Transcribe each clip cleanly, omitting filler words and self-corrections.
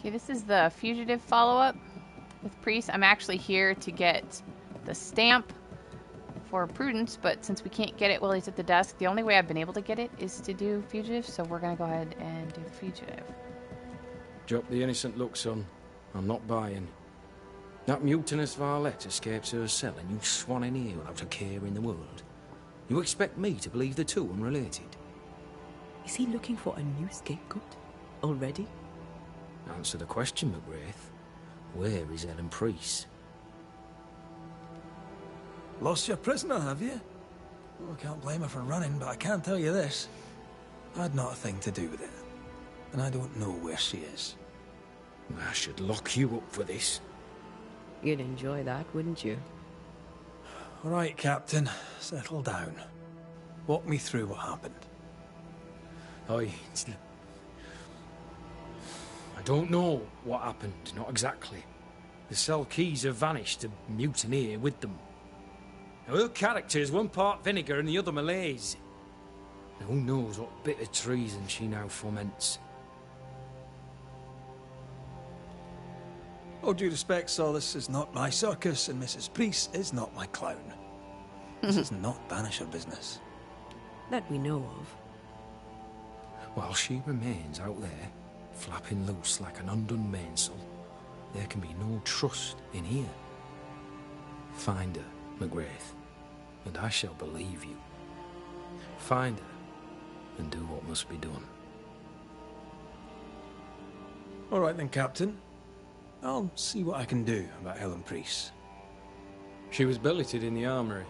Okay, this is the Fugitive follow-up with Priest. I'm actually here to get the stamp for Prudence, but since we can't get it while he's at the desk, the only way I've been able to get it is to do Fugitive, so we're going to go ahead and do Fugitive. Drop the innocent look, son. I'm not buying. That mutinous varlet escapes her cell and you swan in here without a care in the world. You expect me to believe the two unrelated? Is he looking for a new scapegoat? Already? Answer the question, McGrath. Where is Helen Priest? Lost your prisoner, have you? Well, I can't blame her for running, but I can tell you this. I had not a thing to do with it. And I don't know where she is. I should lock you up for this. You'd enjoy that, wouldn't you? All right, Captain. Settle down. Walk me through what happened. I don't know what happened, not exactly. The cell keys have vanished, a mutineer with them. Now, her character is one part vinegar and the other malaise. Now, who knows what bitter treason she now foments. All due respect, Saul, this is not my circus, and Mrs. Priest is not my clown. This is not Banisher business. That we know of. While she remains out there, flapping loose like an undone mainsail, there can be no trust in here. Find her, McGrath, and I shall believe you. Find her, and do what must be done. All right then, Captain. I'll see what I can do about Helen Priest. She was billeted in the armory.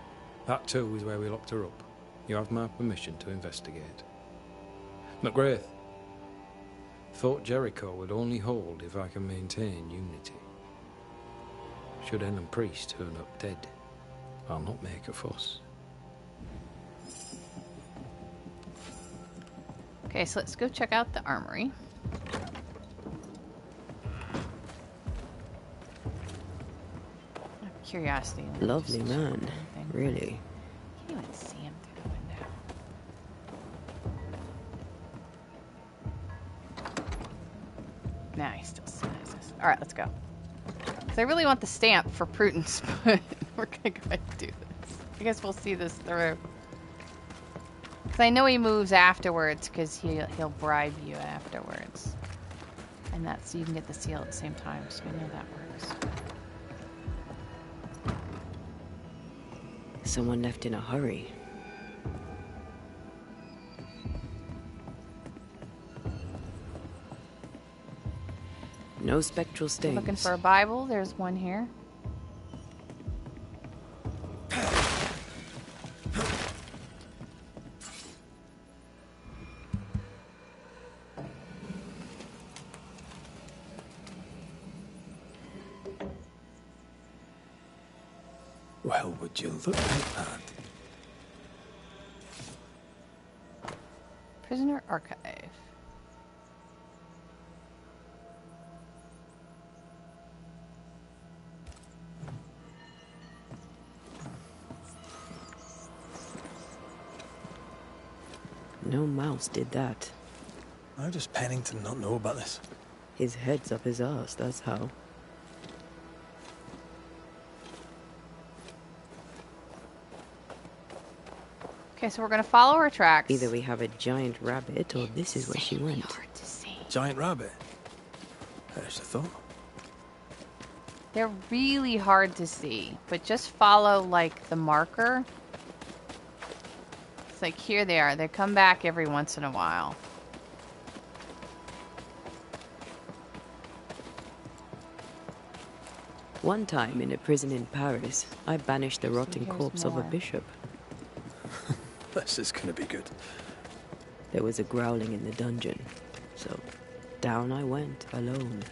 That too is where we locked her up. You have my permission to investigate. McGrath, Fort Jericho would only hold if I can maintain unity. Should Helen Priest turn up dead, I'll not make a fuss. Okay, so let's go check out the armory. Curiosity. Lovely man, really. Can't even see him through the window. Nah, he still sizes. Alright, let's go. Because I really want the stamp for Prudence, but we're gonna go ahead and do this. I guess we'll see this through. Because I know he moves afterwards, because he'll bribe you afterwards. And that's so you can get the seal at the same time, so we know that works. Someone left in a hurry. No spectral stains. Looking for a Bible? There's one here. Well, would you look at that? Prisoner Archive. No mouse did that. How does Pennington not know about this? His head's up his arse, that's how. Okay, so we're gonna follow her tracks. Either we have a giant rabbit, or this is where she went. Hard to see. Giant rabbit? There's the thought. They're really hard to see, but just follow like the marker. It's like here they are. They come back every once in a while. One time in a prison in Paris, I banished the rotting here's corpse of a more. bishop. This is gonna be good. There was a growling in the dungeon, so down I went alone.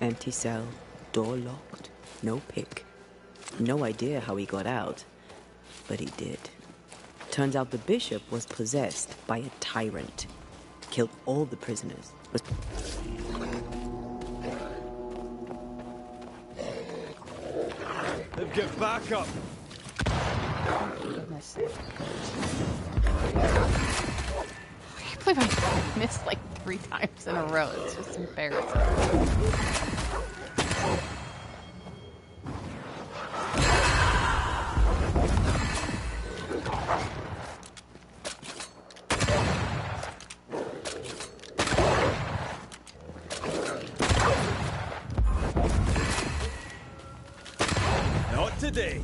Empty cell, door locked, no pick. No idea how he got out, but he did. Turns out the bishop was possessed by a tyrant. Killed all the prisoners. Get back up! Goodness. I can't believe Missed like 3 times in a row. It's just embarrassing. Not today.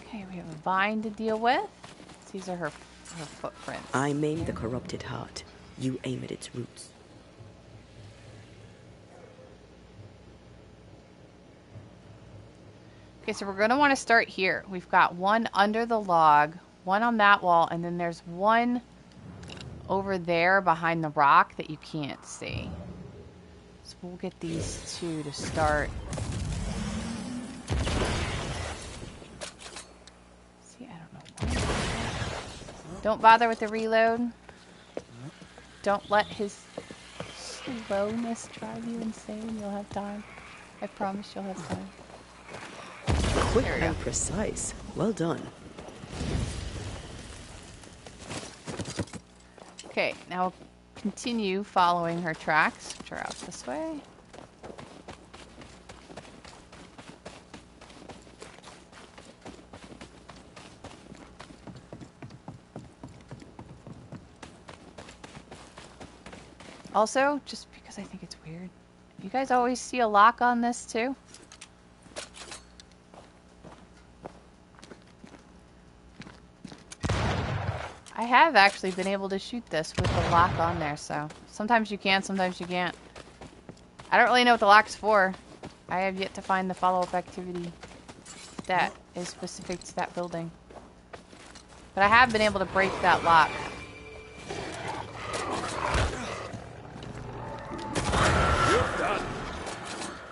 Okay, we have a vine to deal with. These are her footprints. I maim the corrupted heart. You aim at its roots. Okay, so we're going to want to start here. We've got one under the log, one on that wall, and then there's one over there behind the rock that you can't see. So we'll get these 2 to start. See, I don't know why. Don't bother with the reload. Don't let his slowness drive you insane. You'll have time. I promise you'll have time. Quick and precise. Well done. Okay, now continue following her tracks, which are out this way. Also, just because I think it's weird, you guys always see a lock on this too? I have actually been able to shoot this with the lock on there, so sometimes you can, sometimes you can't. I don't really know what the lock's for. I have yet to find the follow-up activity that is specific to that building. But I have been able to break that lock. You're done.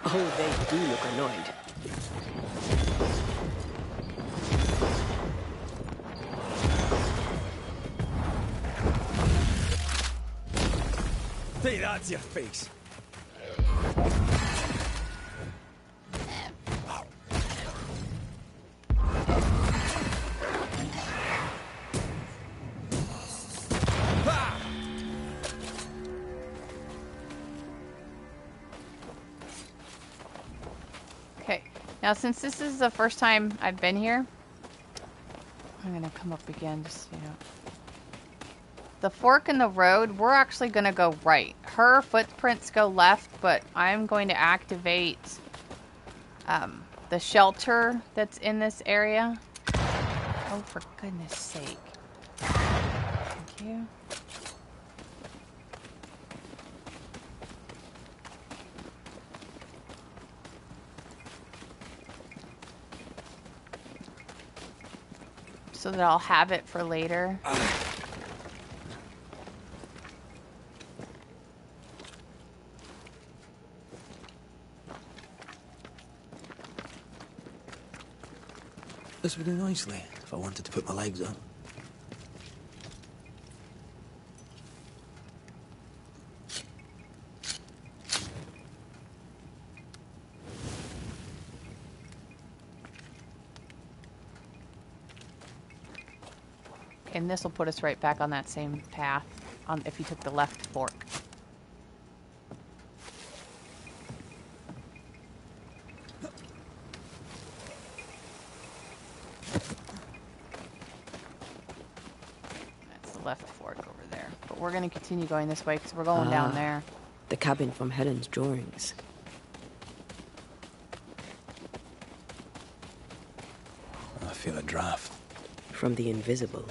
Oh, they do look annoyed. Say that to your face. Okay, now since this is the first time I've been here, I'm gonna come up again just, you know. The fork in the road, we're actually gonna go right. Her footprints go left, but I'm going to activate the shelter that's in this area. Oh, for goodness sake. Thank you. So that I'll have it for later. This would do nicely if I wanted to put my legs up. And this will put us right back on that same path if you took the left fork. That's the left fork over there. But we're going to continue going this way because we're going down there. The cabin from Helen's drawings. I feel a draft. From the invisible.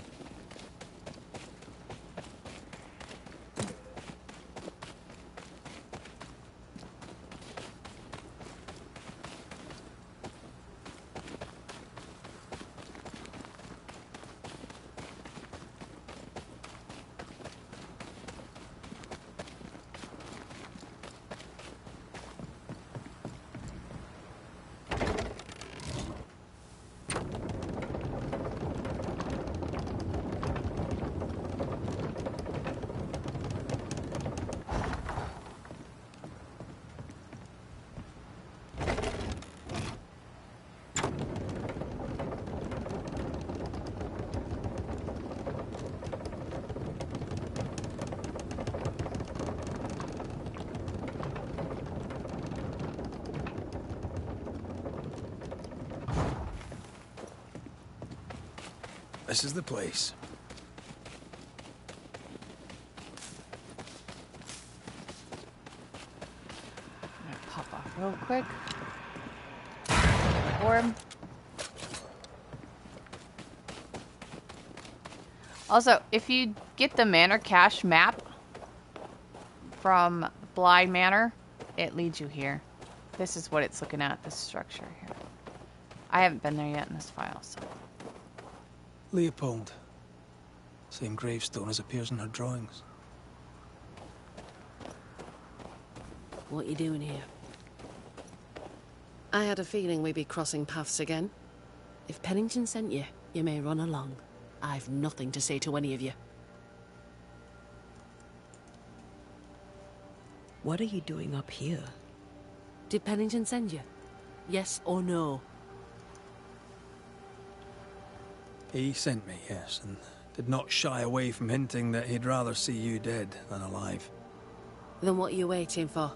This is the place. I'm gonna pop off real quick. Orb. Also, if you get the Manor Cache map from Bly Manor, it leads you here. This is what it's looking at, this structure here. I haven't been there yet in this file, so. Leopold. Same gravestone as appears in her drawings. What you doing here? I had a feeling we'd be crossing paths again. If Pennington sent you, you may run along. I've nothing to say to any of you. What are you doing up here? Did Pennington send you? Yes or no? He sent me, yes, and did not shy away from hinting that he'd rather see you dead than alive. Then what are you waiting for?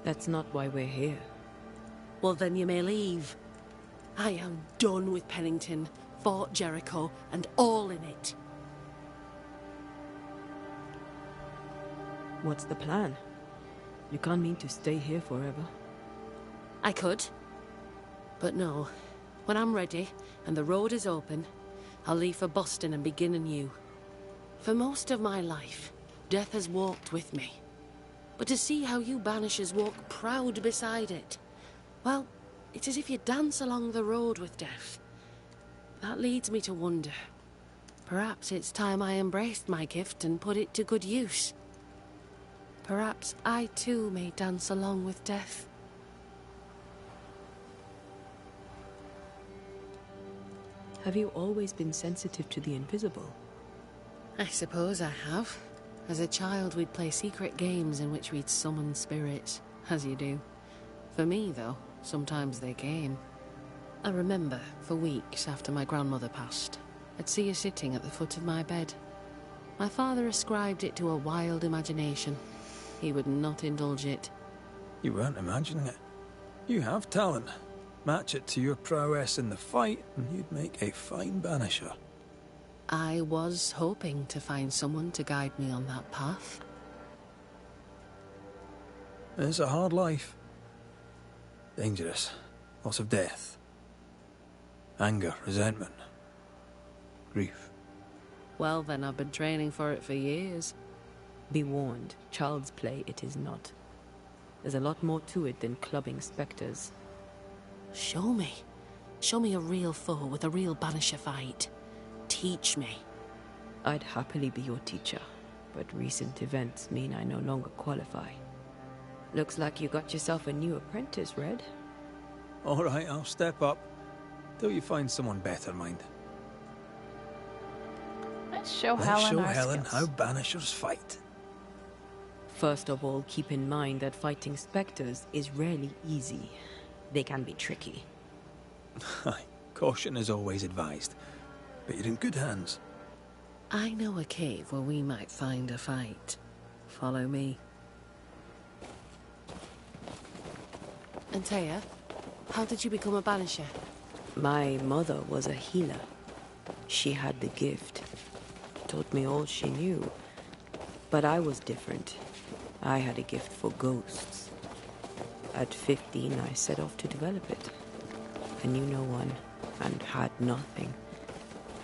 That's not why we're here. Well, then you may leave. I am done with Pennington, Fort Jericho, and all in it. What's the plan? You can't mean to stay here forever. I could. But no. When I'm ready, and the road is open, I'll leave for Boston and begin anew. For most of my life, death has walked with me. But to see how you Banishers walk proud beside it, well, it's as if you dance along the road with death. That leads me to wonder. Perhaps it's time I embraced my gift and put it to good use. Perhaps I too may dance along with death. Have you always been sensitive to the invisible? I suppose I have. As a child, we'd play secret games in which we'd summon spirits, as you do. For me, though, sometimes they came. I remember, for weeks after my grandmother passed, I'd see her sitting at the foot of my bed. My father ascribed it to a wild imagination. He would not indulge it. You weren't imagining it. You have talent. Match it to your prowess in the fight, and you'd make a fine banisher. I was hoping to find someone to guide me on that path. It's a hard life. Dangerous. Lots of death. Anger, resentment. Grief. Well, then I've been training for it for years. Be warned, child's play it is not. There's a lot more to it than clubbing spectres. Show me. Show me a real foe with a real banisher fight. Teach me. I'd happily be your teacher, but recent events mean I no longer qualify. Looks like you got yourself a new apprentice, Red. All right, I'll step up. Till you find someone better, mind. Let's show Let's Helen show our Helen skills. how banishers fight. First of all, keep in mind that fighting spectres is rarely easy. They can be tricky. Aye, caution is always advised. But you're in good hands. I know a cave where we might find a fight. Follow me. And Taya, how did you become a banisher? My mother was a healer. She had the gift. Taught me all she knew. But I was different. I had a gift for ghosts. At 15, I set off to develop it. I knew no one, and had nothing.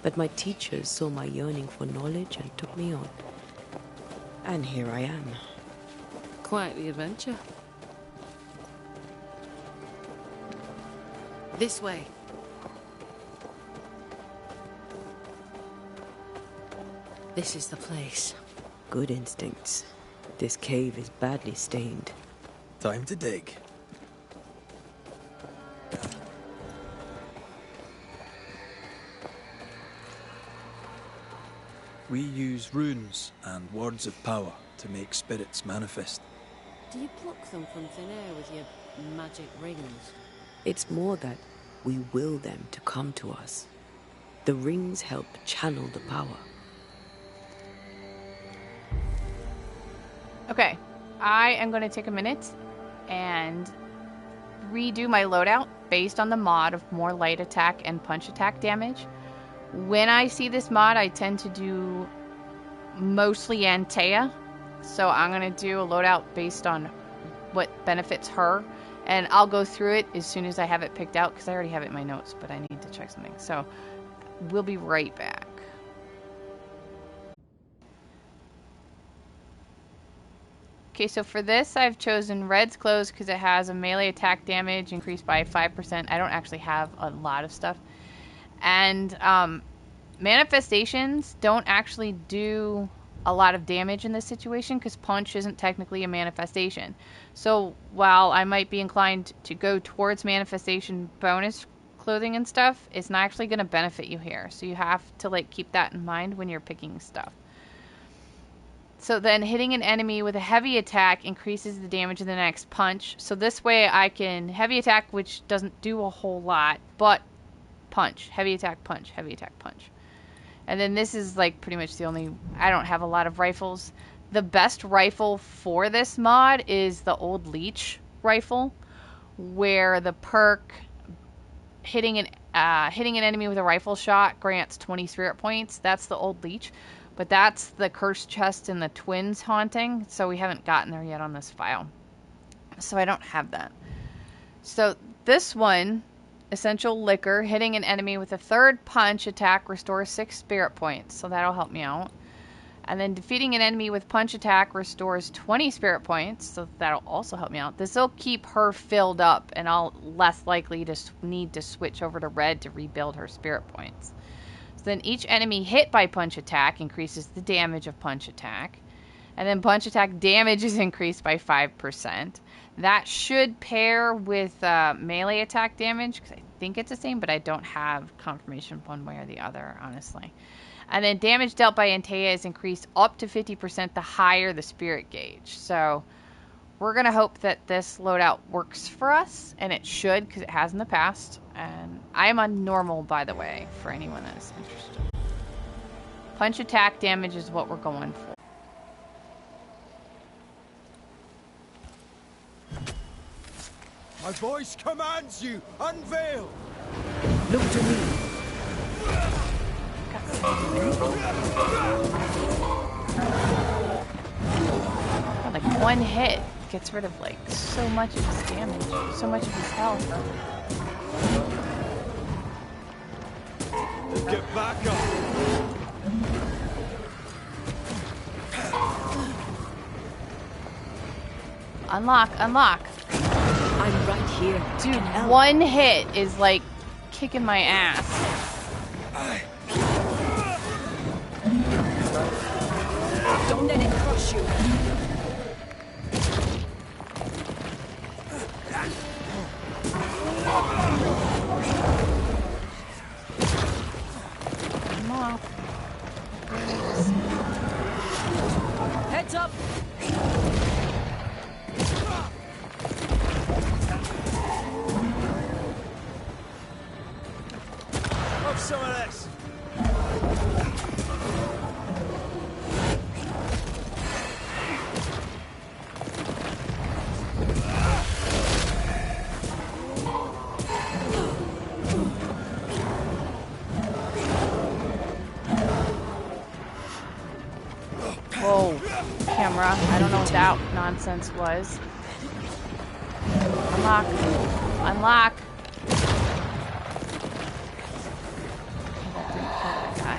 But my teachers saw my yearning for knowledge and took me on. And here I am. Quite the adventure. This way. This is the place. Good instincts. This cave is badly stained. Time to dig. We use runes and words of power to make spirits manifest. Do you pluck them from thin air with your magic rings? It's more that we will them to come to us. The rings help channel the power. Okay, I am going to take a minute and redo my loadout based on the mod of more light attack and punch attack damage. When I see this mod, I tend to do mostly Antea. So I'm going to do a loadout based on what benefits her. And I'll go through it as soon as I have it picked out, because I already have it in my notes, but I need to check something. So we'll be right back. Okay, so for this, I've chosen Red's Clothes because it has a melee attack damage increased by 5%. I don't actually have a lot of stuff. And manifestations don't actually do a lot of damage in this situation because Punch isn't technically a manifestation. So while I might be inclined to go towards manifestation bonus clothing and stuff, it's not actually going to benefit you here. So you have to like keep that in mind when you're picking stuff. So then hitting an enemy with a heavy attack increases the damage of the next punch. So this way I can heavy attack, which doesn't do a whole lot, but punch, heavy attack, punch, heavy attack, punch. And then this is like pretty much the only, I don't have a lot of rifles. The best rifle for this mod is the old Leech rifle, where the perk hitting an enemy with a rifle shot grants 20 spirit points. That's the old Leech. But that's the cursed chest in the Twins Haunting, so we haven't gotten there yet on this file. So I don't have that. So this one, Essential Liquor, hitting an enemy with a third punch attack restores 6 spirit points, so that'll help me out. And then defeating an enemy with punch attack restores 20 spirit points, so that'll also help me out. This will keep her filled up, and I'll less likely to need to switch over to Red to rebuild her spirit points. Then each enemy hit by punch attack increases the damage of punch attack. And then punch attack damage is increased by 5%. That should pair with melee attack damage, because I think it's the same, but I don't have confirmation one way or the other, honestly. And then damage dealt by Antea is increased up to 50% the higher the spirit gauge. So we're going to hope that this loadout works for us, and it should, because it has in the past. And I am on normal, by the way, for anyone that is interested. Punch attack damage is what we're going for. My voice commands you! Unveil! Look to me. God, like one hit gets rid of like so much of his damage, so much of his health. Get back up! Unlock, unlock. I'm right here. Dude, one hit is like kicking my ass. Don't let it crush you. Come on. Heads up. Have some of this! Whoa, camera. I don't know what that nonsense was. Unlock. Unlock. That didn't kill that guy.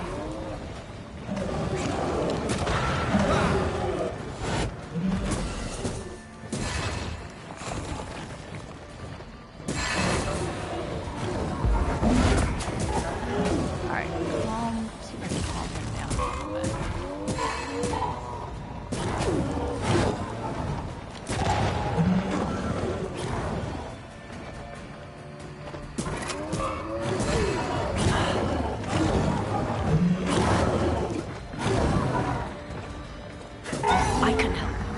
Alright, see if I can calm him down a little bit.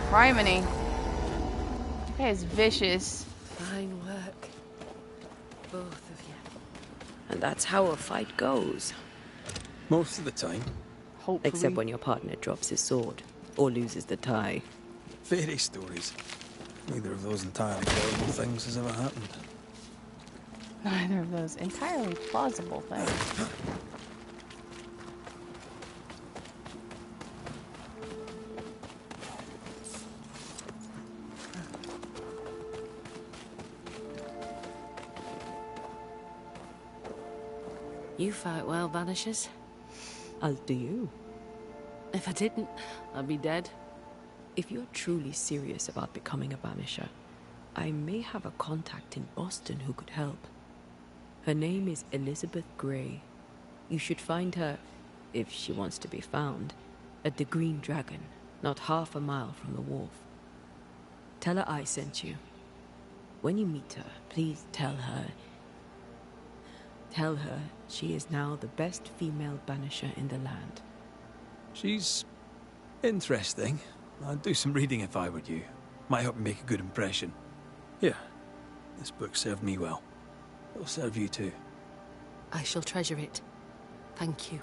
Criminy. That guy is vicious. Fine work. Both of you. And that's how a fight goes. Most of the time. Hopefully. Except when your partner drops his sword or loses the tie. Fairy stories. Neither of those entirely terrible things has ever happened. Neither of those entirely plausible things. You fight well, Banishers. As do you. If I didn't, I'd be dead. If you're truly serious about becoming a Banisher, I may have a contact in Boston who could help. Her name is Elizabeth Grey. You should find her, if she wants to be found, at the Green Dragon, not half a mile from the wharf. Tell her I sent you. When you meet her, please tell her she is now the best female Banisher in the land. She's interesting. I'd do some reading if I were you. Might help me make a good impression. Here, this book served me well. It'll serve you too. I shall treasure it. Thank you.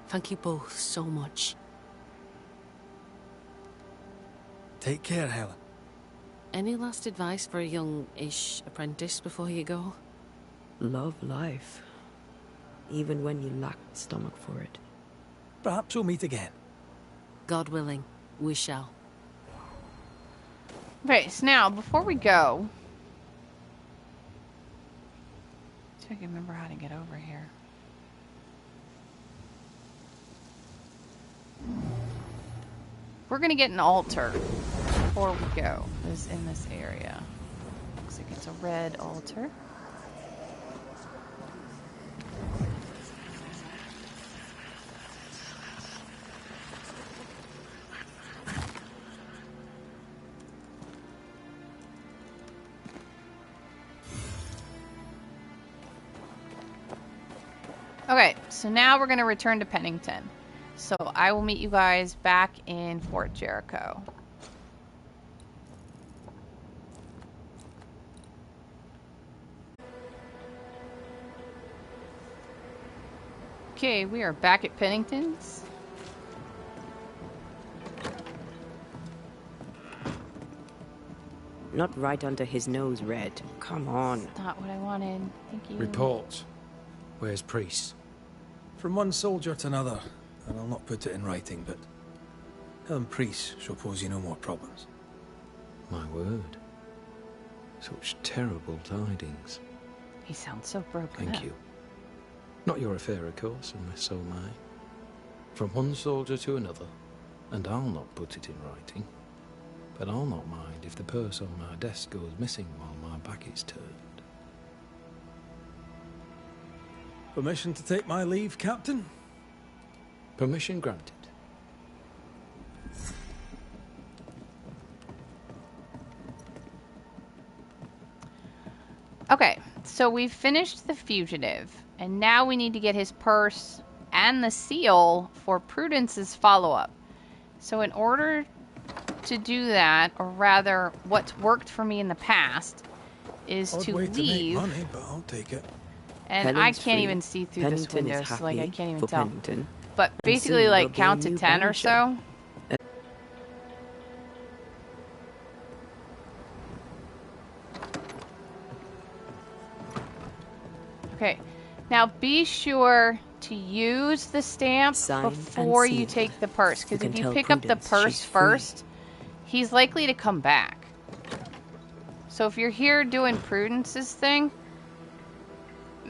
Thank you both so much. Take care, Helen. Any last advice for a young-ish apprentice before you go? Love life. Even when you lack the stomach for it. Perhaps we'll meet again. God willing, we shall. Okay, so now, before we go... See if I can remember how to get over here. We're gonna get an altar before we go. It's in this area. Looks like it's a red altar. Okay, so now we're going to return to Pennington. So I will meet you guys back in Fort Jericho. Okay, we are back at Pennington's. Not right under his nose, Red. Come on. That's not what I wanted. Thank you. Report. Where's Priest? From one soldier to another, and I'll not put it in writing, but Helen Priest shall pose you no more problems. My word. Such terrible tidings. He sounds so broken Thank up. you. Not your affair, of course, unless so am I. From one soldier to another, and I'll not put it in writing. But I'll not mind if the purse on my desk goes missing while my back is turned. Permission to take my leave, Captain? Permission granted. Okay, so we've finished the Fugitive, and now we need to get his purse and the seal for Prudence's follow-up. So in order to do that, or rather, what's worked for me in the past, is Odd to way leave. to make money, but I'll take it. And Helen's I can't free. even see through Pennington this window, is so like I happy can't even for tell. Pennington. But basically, soon like there'll count be a to new 10 or Banisher. so. Okay, now be sure to use the stamp Sign and before you seal. take the purse, because You if can you tell pick up the Prudence purse she's free. first, he's likely to come back. So if you're here doing Prudence's thing,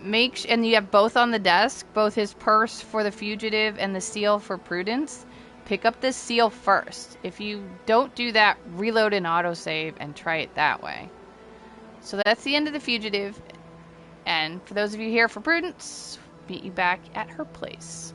and you have both on the desk, both his purse for the Fugitive and the seal for Prudence, pick up the seal first. If you don't do that, reload and autosave and try it that way. So that's the end of the Fugitive. And for those of you here for Prudence, meet you back at her place.